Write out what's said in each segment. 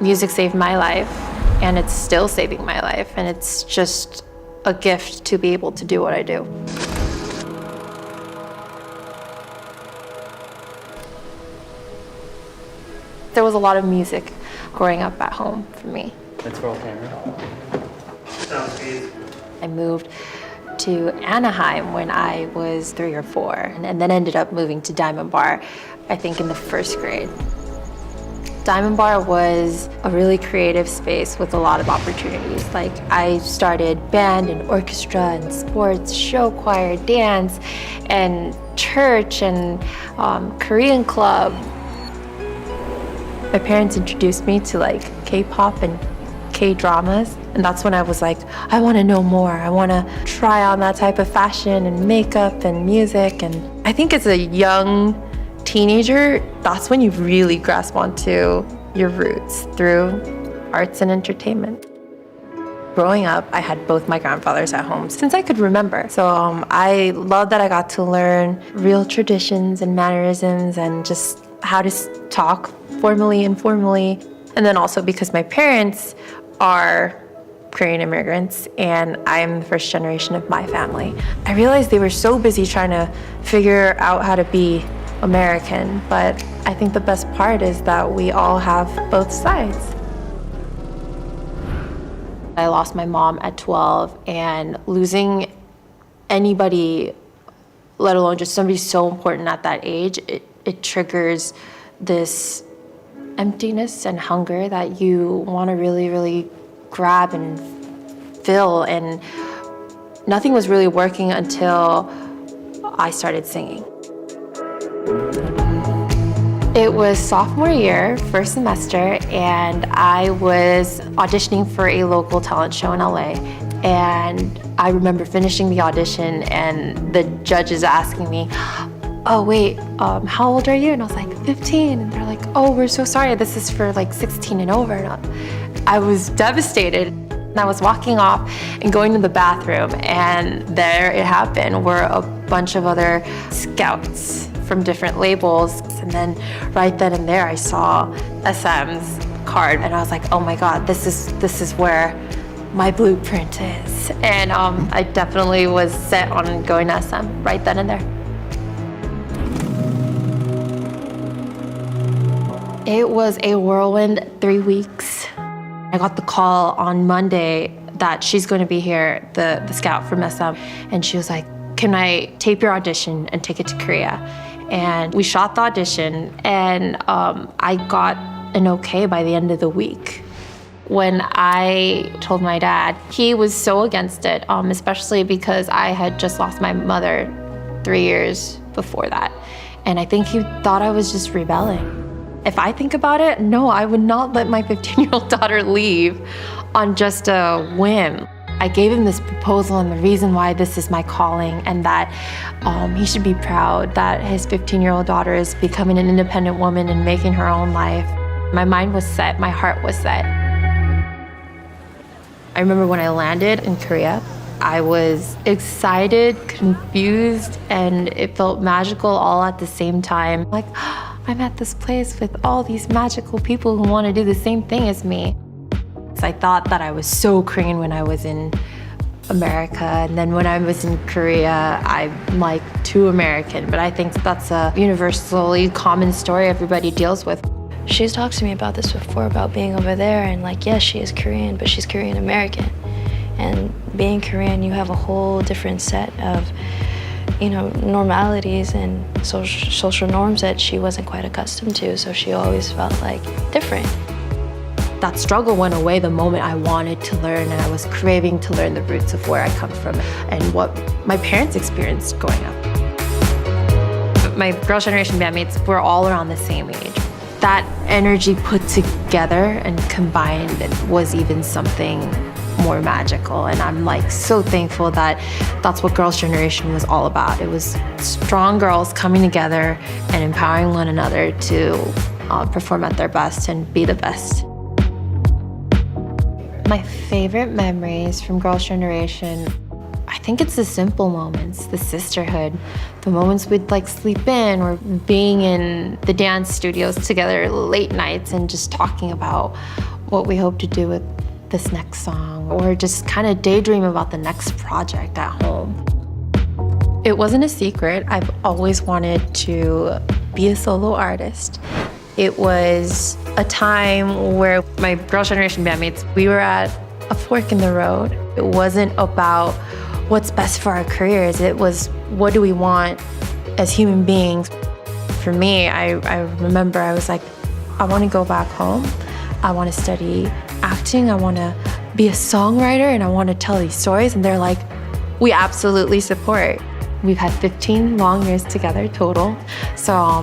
Music saved my life, and it's still saving my life, and it's just a gift to be able to do what I do. There was a lot of music growing up at home for me. Let's roll camera. Sounds good. I moved to Anaheim when I was 3 or 4, and then ended up moving to Diamond Bar, I think in the 1st grade. Diamond Bar was a really creative space with a lot of opportunities. Like, I started band and orchestra and sports, show choir, dance, and church, and Korean club. My parents introduced me to like K-pop and K-dramas, and that's when I was like, I want to know more. I want to try on that type of fashion and makeup and music. And I think as a young teenager, that's when you really grasp onto your roots through arts and entertainment. Growing up, I had both my grandfathers at home since I could remember. So I love that I got to learn real traditions and mannerisms and just how to talk formally, informally. And then also because my parents are Korean immigrants and I'm the 1st generation of my family, I realized they were so busy trying to figure out how to be American, but I think the best part is that we all have both sides. I lost my mom at 12, and losing anybody, let alone just somebody so important at that age, it triggers this emptiness and hunger that you want to really, really grab and fill, and nothing was really working until I started singing. It was sophomore year, 1st semester, and I was auditioning for a local talent show in LA. And I remember finishing the audition and the judges asking me, oh wait, how old are you? And I was like, 15. And they're like, oh, we're so sorry, this is for like 16 and over. And I was devastated. And I was walking off and going to the bathroom, and there it happened, were a bunch of other scouts from different labels. And then right then and there, I saw SM's card, and I was like, oh my God, this is where my blueprint is. And I definitely was set on going to SM right then and there. It was a whirlwind 3 weeks. I got the call on Monday that she's going to be here, the scout from SM, and she was like, can I tape your audition and take it to Korea? And we shot the audition, and I got an okay by the end of the week. When I told my dad, he was so against it, especially because I had just lost my mother 3 years before that. And I think he thought I was just rebelling. If I think about it, no, I would not let my 15-year-old daughter leave on just a whim. I gave him this proposal and the reason why this is my calling, and that he should be proud that his 15-year-old daughter is becoming an independent woman and making her own life. My mind was set, my heart was set. I remember when I landed in Korea, I was excited, confused, and it felt magical all at the same time. Like, I'm at this place with all these magical people who want to do the same thing as me. I thought that I was so Korean when I was in America, and then when I was in Korea, I'm like too American, but I think that's a universally common story everybody deals with. She's talked to me about this before, about being over there, and like, yes, she is Korean, but she's Korean American. And being Korean, you have a whole different set of, normalities and social norms that she wasn't quite accustomed to, so she always felt like different. That struggle went away the moment I wanted to learn, and I was craving to learn the roots of where I come from and what my parents experienced growing up. My Girls' Generation bandmates were all around the same age. That energy put together and combined was even something more magical, and I'm like so thankful that that's what Girls' Generation was all about. It was strong girls coming together and empowering one another to perform at their best and be the best. My favorite memories from Girls' Generation, I think it's the simple moments, the sisterhood, the moments we'd like sleep in or being in the dance studios together late nights and just talking about what we hope to do with this next song, or just kind of daydream about the next project at home. It wasn't a secret. I've always wanted to be a solo artist. It was a time where my Girls' Generation bandmates, we were at a fork in the road. It wasn't about what's best for our careers. It was, what do we want as human beings? For me, I remember I was like, I want to go back home. I want to study acting. I want to be a songwriter, and I want to tell these stories. And they're like, we absolutely support. We've had 15 long years together total. So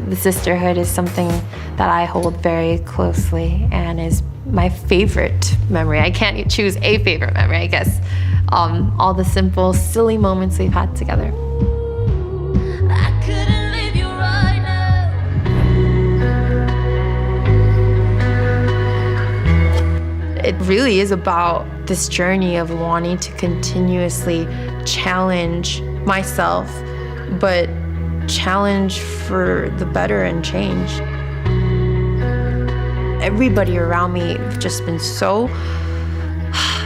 the sisterhood is something that I hold very closely and is my favorite memory. I can't choose a favorite memory, I guess. All the simple, silly moments we've had together. I couldn't leave you right now. It really is about this journey of wanting to continuously challenge myself, but challenge for the better and change. Everybody around me have just been so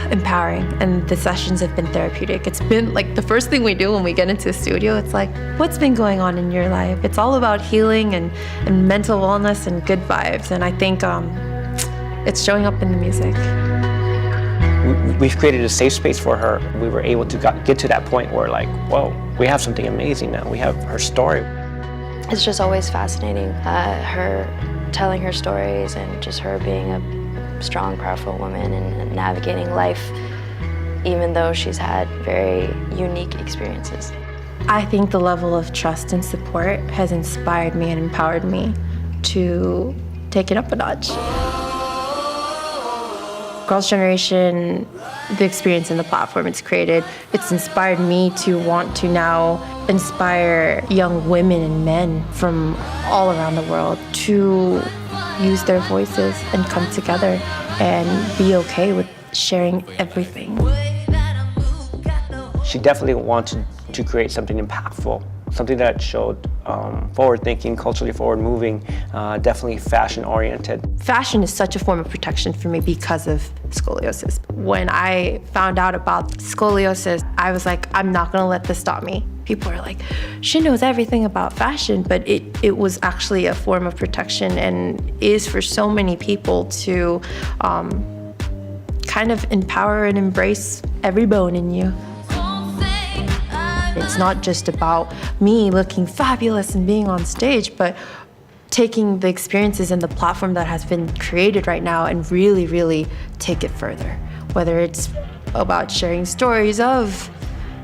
empowering, and the sessions have been therapeutic. It's been like the first thing we do when we get into the studio, it's like, what's been going on in your life? It's all about healing and mental wellness and good vibes, and I think it's showing up in the music. We've created a safe space for her. We were able to get to that point where, like, whoa, we have something amazing now. We have her story. It's just always fascinating, her telling her stories and just her being a strong, powerful woman and navigating life, even though she's had very unique experiences. I think the level of trust and support has inspired me and empowered me to take it up a notch. Girls' Generation, the experience and the platform it's created, it's inspired me to want to now inspire young women and men from all around the world to use their voices and come together and be okay with sharing everything. She definitely wanted to create something impactful, something that showed forward-thinking, culturally forward-moving, definitely fashion-oriented. Fashion is such a form of protection for me because of scoliosis. When I found out about scoliosis, I was like, I'm not gonna let this stop me. People are like, she knows everything about fashion, but it was actually a form of protection and is for so many people to kind of empower and embrace every bone in you. It's not just about me looking fabulous and being on stage, but taking the experiences and the platform that has been created right now and really, really take it further. Whether it's about sharing stories of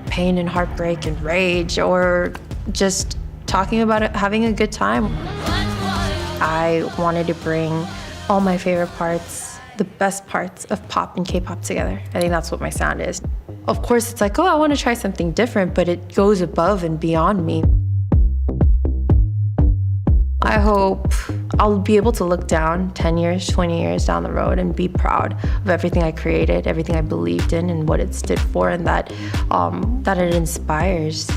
pain and heartbreak and rage, or just talking about it, having a good time. I wanted to bring all my favorite parts, the best parts of pop and K-pop together. I think that's what my sound is. Of course, it's like, oh, I want to try something different, but it goes above and beyond me. I hope I'll be able to look down 10 years, 20 years down the road and be proud of everything I created, everything I believed in and what it stood for, and that it inspires.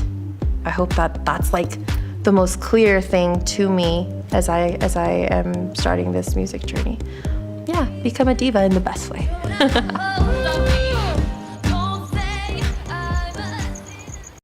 I hope that that's like the most clear thing to me as I am starting this music journey. Yeah, become a diva in the best way.